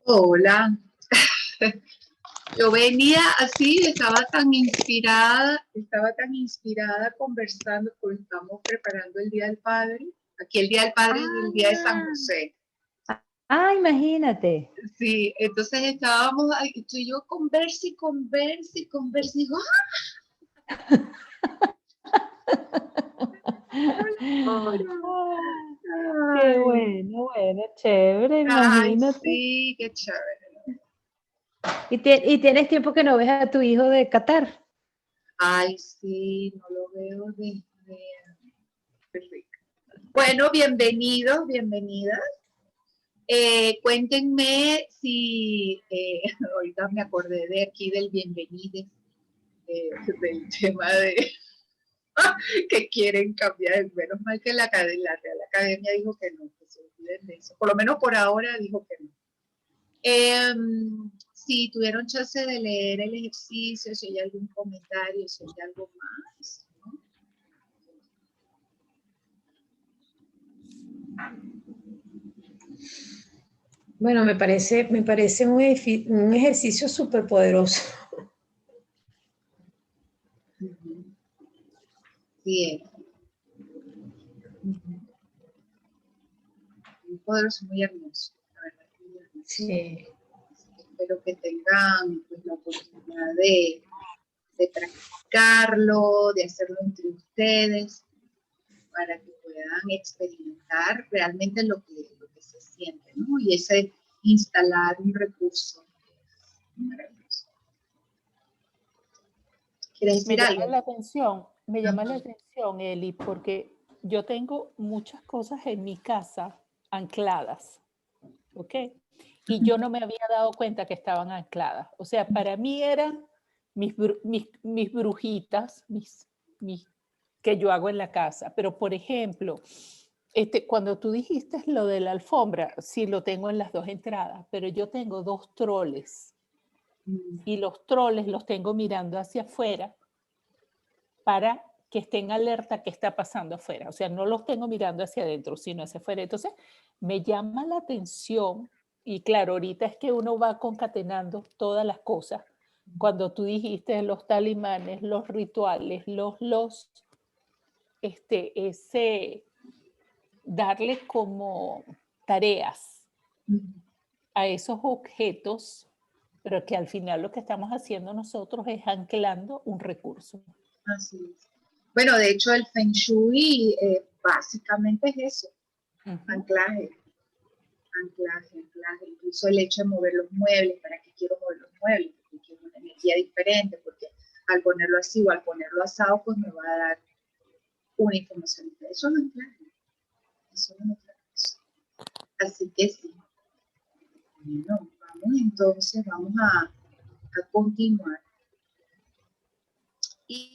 Hola. Yo venía así, estaba tan inspirada conversando porque estamos preparando el Día del Padre. Aquí el Día del Padre es el Día de San José. Imagínate. Sí, entonces estábamos ahí, tú y yo conversa y digo, Qué bueno, chévere, ay, imagínate. sí, qué chévere. ¿Y tienes tiempo que no ves a tu hijo de Qatar? Ay, sí, no lo veo desde... Bueno, bienvenidos, bienvenidas. Cuéntenme si, ahorita me acordé de aquí del bienvenido, del tema de que quieren cambiar. Menos mal que la Real Academia dijo que no, que se olviden de eso. Por lo menos por ahora dijo que no. Si tuvieron chance de leer el ejercicio, si hay algún comentario, si hay algo más, ¿no? Bueno, me parece un ejercicio súper poderoso. Sí, muy poderoso, muy hermoso, la verdad. Muy hermoso. Sí. Espero que tengan pues, la oportunidad de practicarlo, de hacerlo entre ustedes, para que puedan experimentar realmente lo que se siente, ¿no? Y ese instalar un recurso maravilloso. ¿Quieres decir algo? Me llama la atención, Eli, porque yo tengo muchas cosas en mi casa ancladas, ¿ok? Y yo no me había dado cuenta que estaban ancladas. O sea, para mí eran mis brujitas, que yo hago en la casa. Pero, por ejemplo, cuando tú dijiste lo de la alfombra, sí lo tengo en las dos entradas, pero yo tengo 2 troles. Y los troles los tengo mirando hacia afuera para que estén alerta qué está pasando afuera. O sea, no los tengo mirando hacia adentro, sino hacia afuera. Entonces, me llama la atención, y claro, ahorita es que uno va concatenando todas las cosas. Cuando tú dijiste los talimanes, los rituales, darle como tareas a esos objetos, pero que al final lo que estamos haciendo nosotros es anclando un recurso. Así es. Bueno, de hecho el Feng Shui básicamente es eso, anclaje. Incluso el hecho de mover los muebles, ¿para qué quiero mover los muebles? Porque quiero una energía diferente, porque al ponerlo así o al ponerlo asado, pues me va a dar una información. Eso no es anclaje. Eso no es anclaje. Así que sí. Bueno, vamos a continuar. Y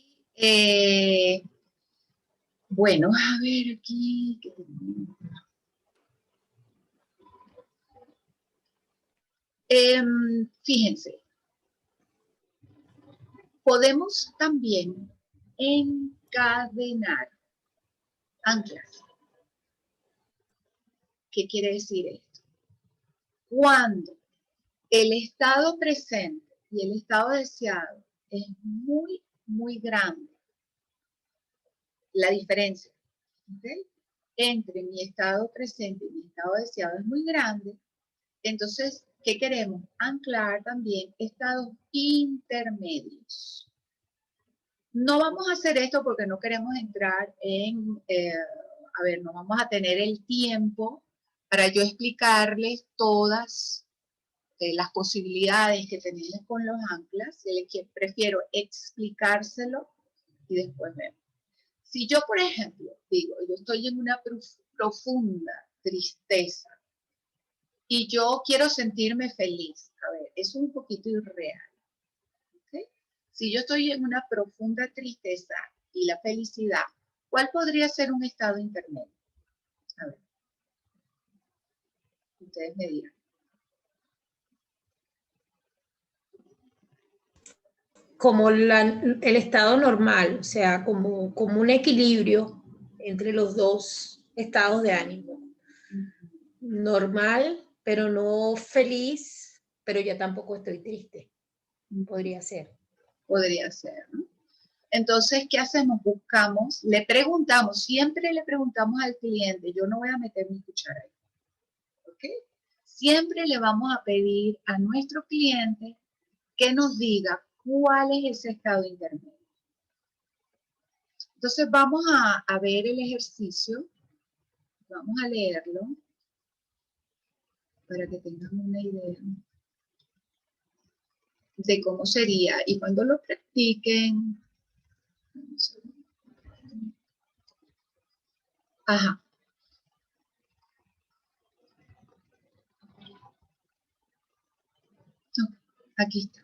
bueno, a ver aquí. Fíjense, podemos también encadenar anclas. ¿Qué quiere decir esto? Cuando el estado presente y el estado deseado es muy, muy grande, la diferencia, ¿okay?, entre mi estado presente y mi estado deseado es muy grande. Entonces, ¿qué queremos? Anclar también estados intermedios. No vamos a hacer esto porque no queremos entrar en, no vamos a tener el tiempo para yo explicarles todas las posibilidades que tenemos con los anclas. Prefiero explicárselo y después vemos. Si yo, por ejemplo, digo, yo estoy en una profunda tristeza y yo quiero sentirme feliz, a ver, eso es un poquito irreal. ¿Okay? Si yo estoy en una profunda tristeza y la felicidad, ¿cuál podría ser un estado intermedio? A ver, ustedes me dirán. Como el estado normal, o sea, como un equilibrio entre los dos estados de ánimo. Normal pero no feliz, pero ya tampoco estoy triste. Podría ser. Podría ser, ¿no? Entonces, ¿qué hacemos? Buscamos, le preguntamos, siempre le preguntamos al cliente, yo no voy a meter mi cuchara ahí, ¿ok? Siempre le vamos a pedir a nuestro cliente que nos diga cuál es ese estado intermedio. Entonces, vamos a ver el ejercicio, vamos a leerlo para que tengan una idea de cómo sería. Y cuando lo practiquen, ajá. Aquí está.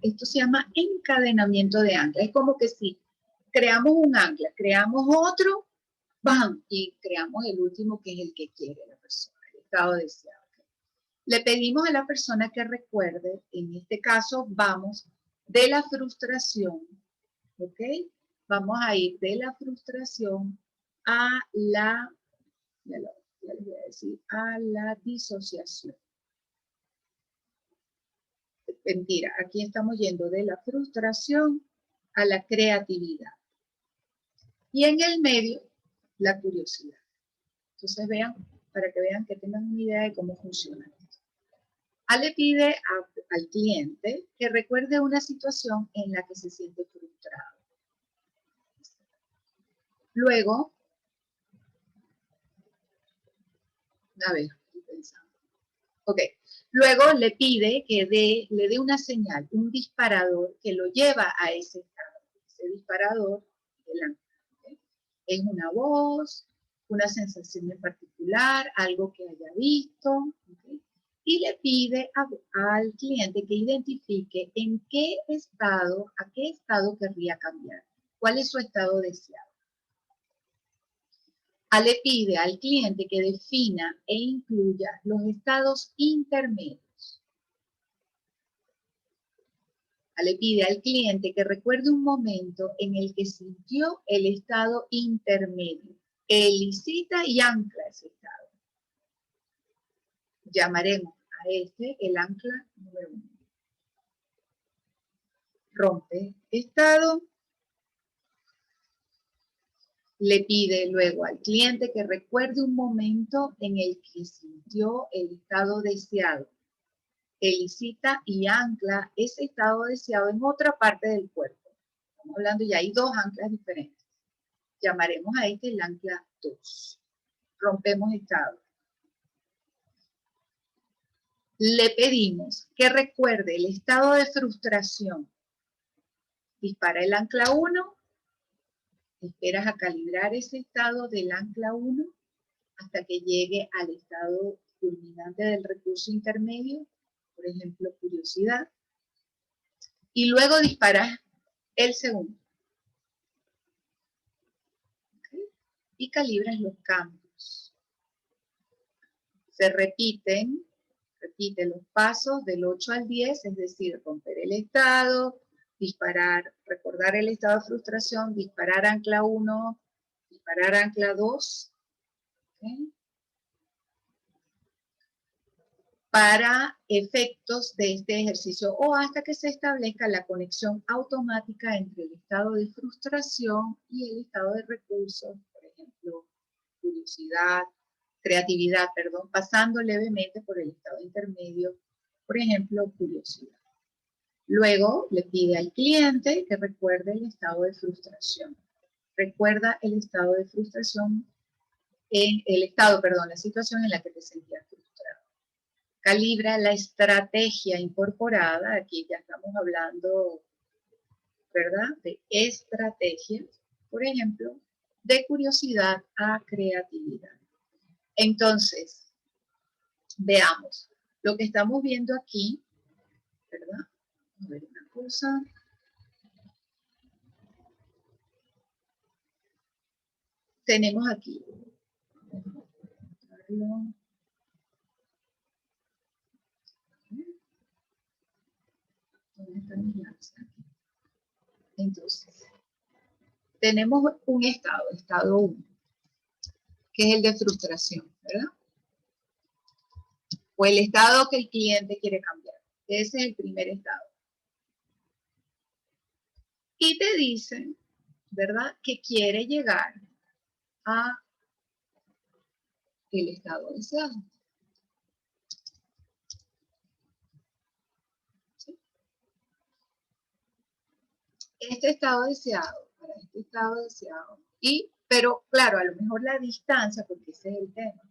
Esto se llama encadenamiento de ancla. Es como que si creamos un ancla, creamos otro, ¡bam! Y creamos el último que es el que quiere la persona, el estado deseado. Le pedimos a la persona que recuerde, en este caso vamos de la frustración, ¿ok? Vamos a ir de la frustración a la, ya les voy a decir, a la disociación. Mentira, aquí estamos yendo de la frustración a la creatividad. Y en el medio, la curiosidad. Entonces vean, para que vean que tengan una idea de cómo funciona esto. Le pide al cliente que recuerde una situación en la que se siente frustrado. Luego, a ver, estoy pensando. Ok. Luego le pide que le dé una señal, un disparador que lo lleva a ese estado. Ese disparador ¿okay? Es una voz, una sensación en particular, algo que haya visto. ¿Okay? Y le pide al cliente que identifique en qué estado, a qué estado querría cambiar. ¿Cuál es su estado deseado? Le pide al cliente que defina e incluya los estados intermedios. Le pide al cliente que recuerde un momento en el que sintió el estado intermedio. Elicita y ancla ese estado. Llamaremos a este el ancla número 1. Rompe estado. Le pide luego al cliente que recuerde un momento en el que sintió el estado deseado. Elicita y ancla ese estado deseado en otra parte del cuerpo. Estamos hablando, ya hay dos anclas diferentes. Llamaremos a este el ancla 2. Rompemos estado. Le pedimos que recuerde el estado de frustración. Dispara el ancla 1. Esperas a calibrar ese estado del ancla 1 hasta que llegue al estado culminante del recurso intermedio, por ejemplo, curiosidad. Y luego disparas el segundo. ¿Okay? Y calibras los cambios. Se repite los pasos del 8 al 10, es decir, romper el estado, disparar, recordar el estado de frustración, disparar ancla 1, disparar ancla 2. ¿Okay? Para efectos de este ejercicio o hasta que se establezca la conexión automática entre el estado de frustración y el estado de recursos, por ejemplo, curiosidad, creatividad, perdón, pasando levemente por el estado intermedio, por ejemplo, curiosidad. Luego le pide al cliente que recuerde el estado de frustración. Recuerda el estado de frustración, la situación en la que te sentías frustrado. Calibra la estrategia incorporada, aquí ya estamos hablando, ¿verdad? De estrategias, por ejemplo, de curiosidad a creatividad. Entonces, veamos, lo que estamos viendo aquí, ¿verdad? Vamos a ver una cosa. Tenemos aquí. ¿Dónde están mis lápices? Entonces, tenemos un estado 1, que es el de frustración, ¿verdad? o el estado que el cliente quiere cambiar. Ese es el primer estado. Y te dicen, ¿verdad?, que quiere llegar a el estado deseado. ¿Sí? Este estado deseado, para este estado deseado, pero claro, a lo mejor la distancia, porque ese es el tema,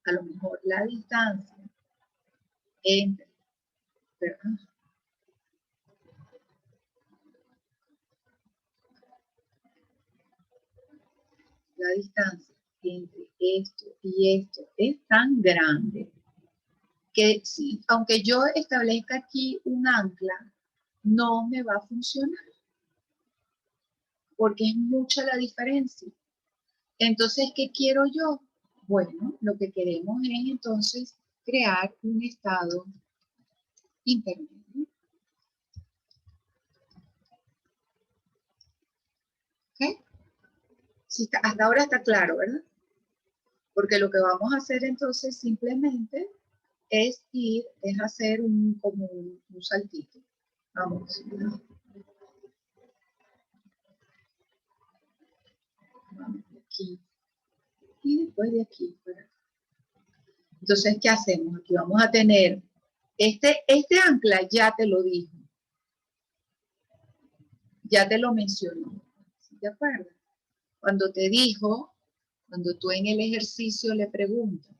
a lo mejor la distancia entre, ¿verdad?, la distancia entre esto y esto es tan grande que si, aunque yo establezca aquí un ancla, no me va a funcionar, porque es mucha la diferencia. Entonces, ¿qué quiero yo? Bueno, lo que queremos es entonces crear un estado intermedio. ¿Ok? Sí, hasta ahora está claro, ¿verdad? Porque lo que vamos a hacer entonces simplemente es hacer como un saltito. Vamos. Vamos de aquí. Y después de aquí. ¿verdad? Entonces, ¿qué hacemos? Aquí vamos a tener, este ancla ya te lo dijo. Ya te lo mencionó. ¿Sí te acuerdas? Cuando te dijo, cuando tú en el ejercicio le preguntas,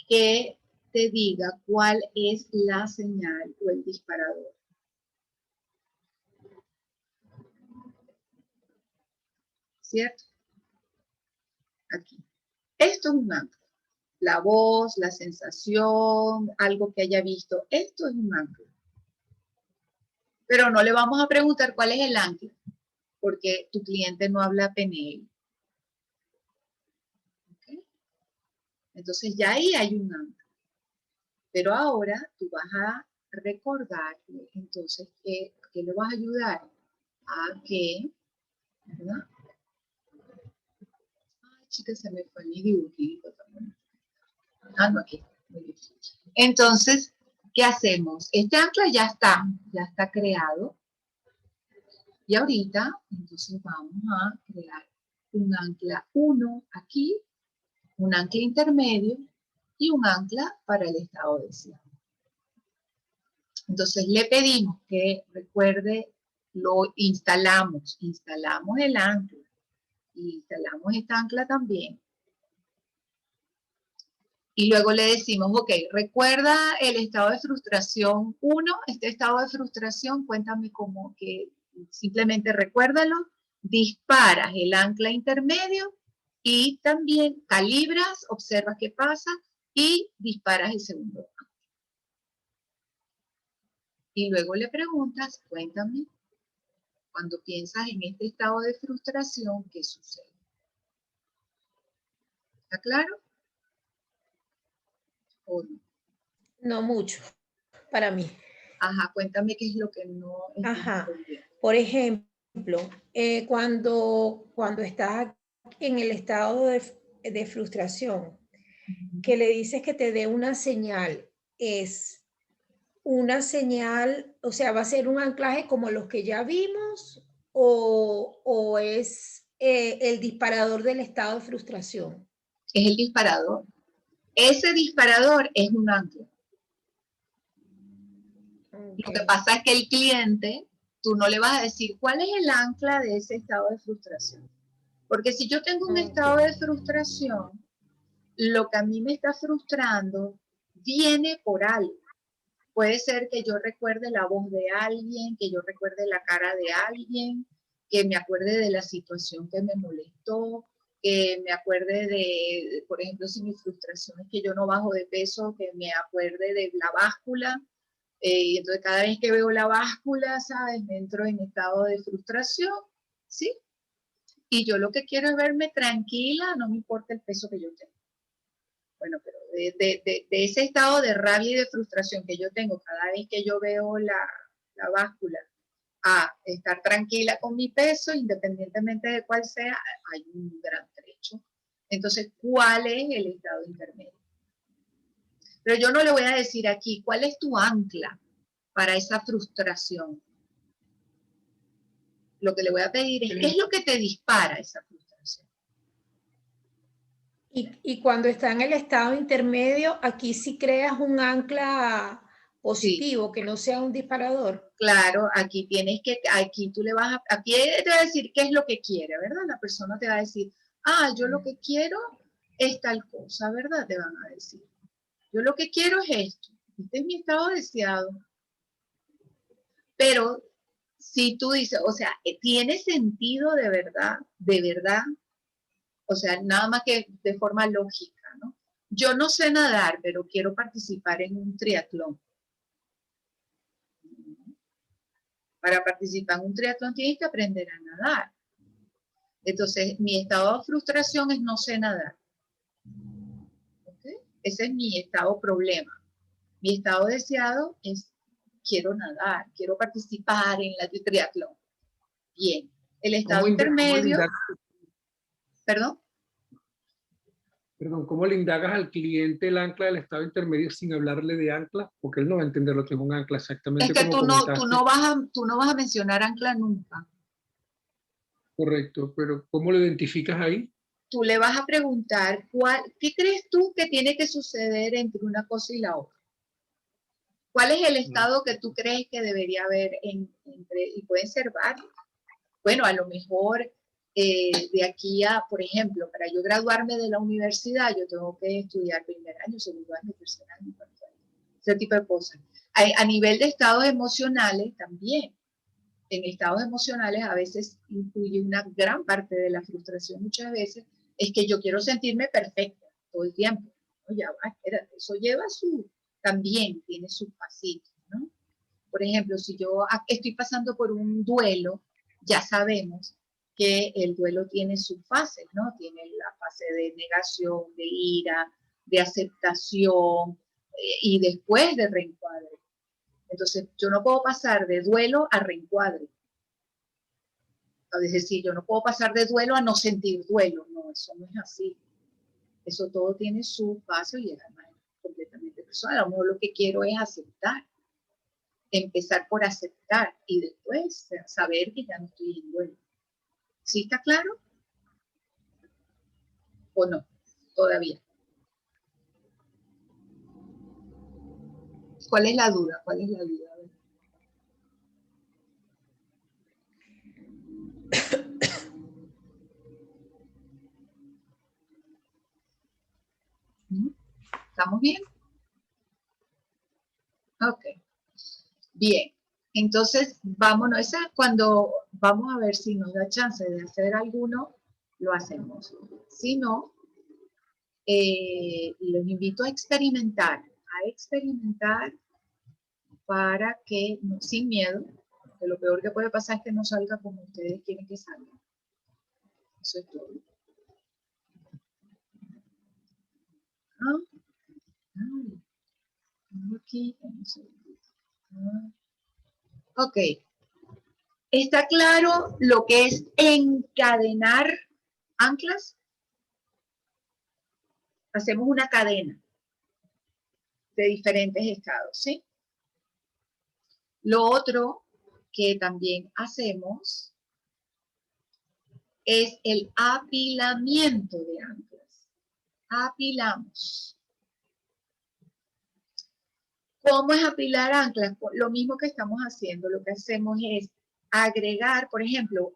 que te diga cuál es la señal o el disparador. ¿Cierto? Aquí. Esto es un ancla. La voz, la sensación, algo que haya visto. Esto es un ancla. Pero no le vamos a preguntar cuál es el ancla, porque tu cliente no habla PNL. ¿Okay? Entonces ya ahí hay un ancla. Pero ahora tú vas a recordar, entonces, que le vas a ayudar a que, ¿verdad? Ay, chicas, se me fue mi dibujito también. Ah, no, aquí. Entonces, ¿qué hacemos? Este ancla ya está creado. Y ahorita, entonces vamos a crear un ancla 1 aquí, un ancla intermedio y un ancla para el estado deseado. Entonces le pedimos que recuerde, lo instalamos el ancla y instalamos esta ancla también. Y luego le decimos, ok, recuerda el estado de frustración 1, este estado de frustración, cuéntame cómo, que simplemente recuérdalo, disparas el ancla intermedio y también calibras, observas qué pasa y disparas el segundo ancla. Y luego le preguntas, cuéntame, cuando piensas en este estado de frustración, ¿qué sucede? ¿Está claro? ¿O no? No mucho, para mí. Ajá, cuéntame qué es lo que no estás Ajá. entendiendo. Por ejemplo, cuando estás en el estado de frustración, que le dices que te dé una señal, es una señal, o sea, va a ser un anclaje como los que ya vimos o es el disparador del estado de frustración. Es el disparador. Ese disparador es un ancla. Okay. Lo que pasa es que el cliente, tú no le vas a decir cuál es el ancla de ese estado de frustración. Porque si yo tengo un estado de frustración, lo que a mí me está frustrando viene por algo. Puede ser que yo recuerde la voz de alguien, que yo recuerde la cara de alguien, que me acuerde de la situación que me molestó, que me acuerde de, por ejemplo, si mi frustración es que yo no bajo de peso, que me acuerde de la báscula. Y entonces cada vez que veo la báscula, ¿sabes? Me entro en estado de frustración, ¿sí? Y yo lo que quiero es verme tranquila, no me importa el peso que yo tengo. Bueno, pero de ese estado de rabia y de frustración que yo tengo cada vez que yo veo la báscula, a estar tranquila con mi peso, independientemente de cuál sea, hay un gran trecho. Entonces, ¿cuál es el estado intermedio? Pero yo no le voy a decir aquí, ¿cuál es tu ancla para esa frustración? Lo que le voy a pedir es, ¿qué es lo que te dispara esa frustración? Y cuando está en el estado intermedio, aquí sí creas un ancla positivo, sí, que no sea un disparador. Claro, aquí tienes que, aquí tú le vas a, aquí te va a decir qué es lo que quiere, ¿verdad? La persona te va a decir, ah, yo lo que quiero es tal cosa, ¿verdad? Te van a decir. Yo lo que quiero es esto. Este es mi estado deseado. Pero si tú dices, o sea, tiene sentido de verdad, o sea, nada más que de forma lógica, ¿no? Yo no sé nadar, pero quiero participar en un triatlón. Para participar en un triatlón tienes que aprender a nadar. Entonces, mi estado de frustración es no sé nadar. ¿Okay? Ese es mi estado problema. Mi estado deseado es quiero nadar, quiero participar en la triatlón. Bien. El estado intermedio. ¿Perdón? Perdón, ¿cómo le indagas al cliente el ancla del estado intermedio sin hablarle de ancla? Porque él no va a entender lo que es un ancla exactamente. Es que tú no vas a mencionar ancla nunca. Correcto, pero ¿cómo lo identificas ahí? Tú le vas a preguntar, ¿qué crees tú que tiene que suceder entre una cosa y la otra? ¿Cuál es el estado que tú crees que debería haber entre, y pueden ser varios? Bueno, a lo mejor de aquí a, por ejemplo, para yo graduarme de la universidad, yo tengo que estudiar primer año, segundo año, tercer año, cuarto año, ese tipo de cosas. A nivel de estados emocionales también. En estados emocionales a veces incluye una gran parte de la frustración muchas veces, es que yo quiero sentirme perfecta todo el tiempo. No, ya va, espérate, eso lleva también tiene sus pasitos, ¿no? Por ejemplo, si yo estoy pasando por un duelo, ya sabemos que el duelo tiene sus fases, ¿no? Tiene la fase de negación, de ira, de aceptación y después de reencuadre. Entonces, yo no puedo pasar de duelo a reencuadre. Es decir, yo no puedo pasar de duelo a no sentir duelo. No, eso no es así. Eso todo tiene su fase y además es completamente personal. A lo mejor lo que quiero es aceptar. Empezar por aceptar y después saber que ya no estoy en duelo. ¿Sí está claro? ¿O no? Todavía. ¿Cuál es la duda? ¿Cuál es la duda? ¿Estamos bien? Ok. Bien. Entonces, vámonos. Esa cuando vamos a ver si nos da chance de hacer alguno, lo hacemos. Si no, los invito a experimentar para que, sin miedo, que lo peor que puede pasar es que no salga como ustedes quieren que salga. Eso es todo. Aquí, ok. ¿Está claro lo que es encadenar anclas? Hacemos una cadena de diferentes estados, ¿sí? Lo otro que también hacemos es el apilamiento de anclas. Apilamos. ¿Cómo es apilar anclas? Lo mismo que estamos haciendo. Lo que hacemos es agregar, por ejemplo,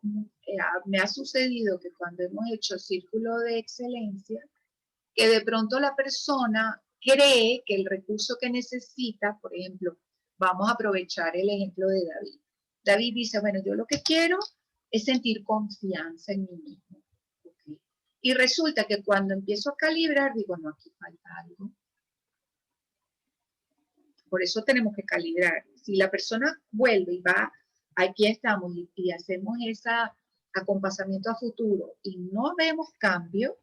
me ha sucedido que cuando hemos hecho círculo de excelencia, que de pronto la persona cree que el recurso que necesita, por ejemplo, vamos a aprovechar el ejemplo de David. David dice, bueno, yo lo que quiero es sentir confianza en mí mismo. ¿Okay? Y resulta que cuando empiezo a calibrar, digo, no, aquí falta algo. Por eso tenemos que calibrar. Si la persona vuelve y va, aquí estamos y hacemos ese acompasamiento a futuro y no vemos cambio,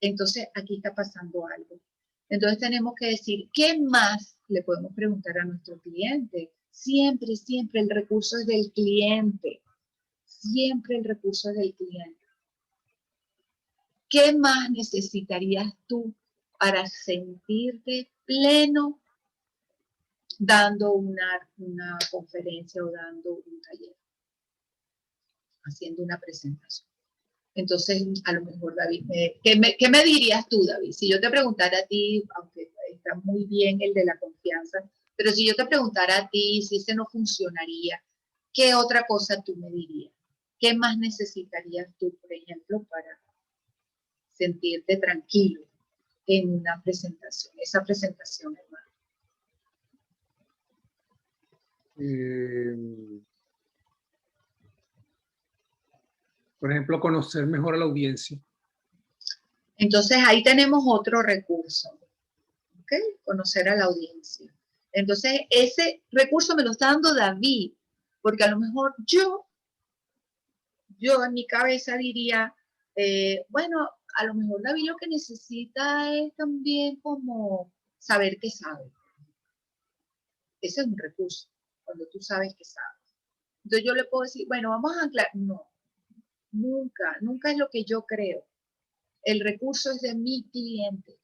entonces aquí está pasando algo. Entonces tenemos que decir, ¿qué más le podemos preguntar a nuestro cliente? Siempre, siempre el recurso es del cliente. Siempre el recurso es del cliente. ¿Qué más necesitarías tú para sentirte pleno dando una conferencia o dando un taller, haciendo una presentación? Entonces, a lo mejor, David, ¿qué me dirías tú, David? Si yo te preguntara a ti, aunque está muy bien el de la confianza, pero si yo te preguntara a ti si ese no funcionaría, ¿qué otra cosa tú me dirías? ¿Qué más necesitarías tú, por ejemplo, para sentirte tranquilo en una presentación, esa presentación, hermano? Por ejemplo, conocer mejor a la audiencia. Entonces ahí tenemos otro recurso, ¿ok? Conocer a la audiencia. Entonces ese recurso me lo está dando David, porque a lo mejor yo en mi cabeza diría, bueno, a lo mejor David lo que necesita es también como saber que sabe. Ese es un recurso, cuando tú sabes que sabes. Entonces yo le puedo decir, bueno, vamos a anclar. No, nunca es lo que yo creo. El recurso es de mi cliente.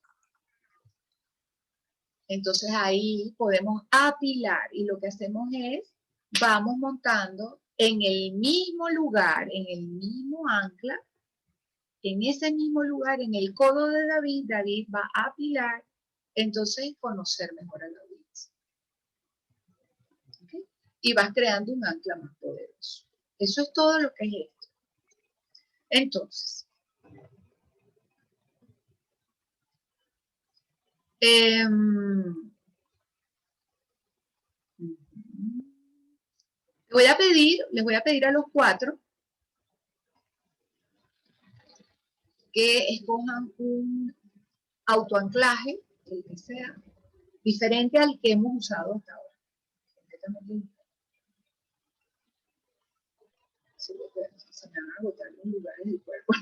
Entonces ahí podemos apilar y lo que hacemos es, vamos montando en el mismo lugar, en el mismo ancla, en ese mismo lugar, en el codo de David, David va a apilar, entonces conocer mejor a la audiencia. ¿Okay? Y vas creando un ancla más poderoso. Eso es todo lo que es esto. Entonces, les voy a pedir a los 4 que escojan un autoanclaje, el que sea, diferente al que hemos usado hasta ahora. Se me van a agotar los lugares del cuerpo.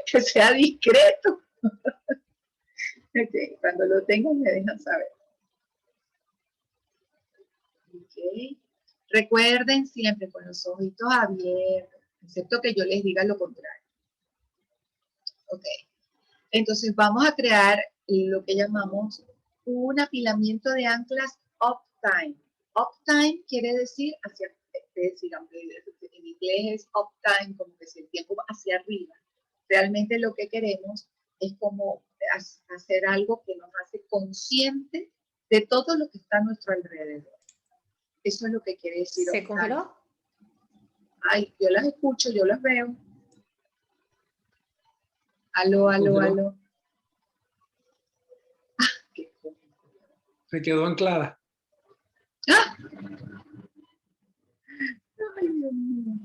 Que sea discreto. Okay, cuando lo tengan me dejan saber. Okay. Recuerden siempre con los ojitos abiertos, excepto que yo les diga lo contrario. Ok. Entonces vamos a crear lo que llamamos un apilamiento de anclas uptime. Uptime quiere decir en inglés es uptime, como que si el tiempo va hacia arriba. Realmente lo que queremos es como hacer algo que nos hace consciente de todo lo que está a nuestro alrededor. Eso es lo que quiere decir. ¿Se congeló? Ay, yo las escucho, yo las veo. Aló. Se quedó anclada. ¡Ah! Ay, Dios mío.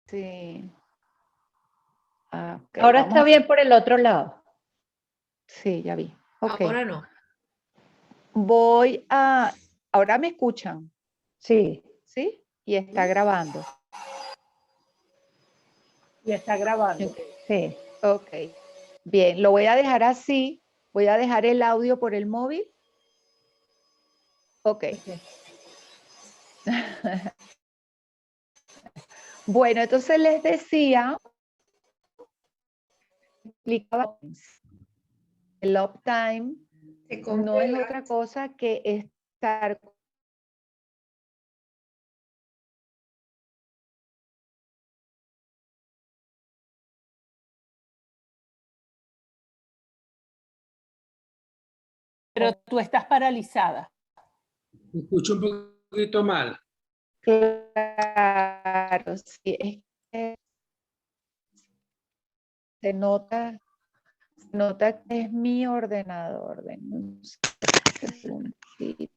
Sí. Ah, ok, Ahora Ahora está está bien por el otro lado. Sí, ya vi. Ok. Ahora no. Ahora me escuchan, Sí. ¿sí? Y está grabando. Y está grabando. Sí. Ok. Bien, lo voy a dejar así. Voy a dejar el audio por el móvil. Ok. Bueno, entonces les decía, explicaba, el uptime no es otra cosa que estar Pero tú estás paralizada. Me escucho un poquito mal. claro, sí, es que se nota que es mi ordenador. Un segundito.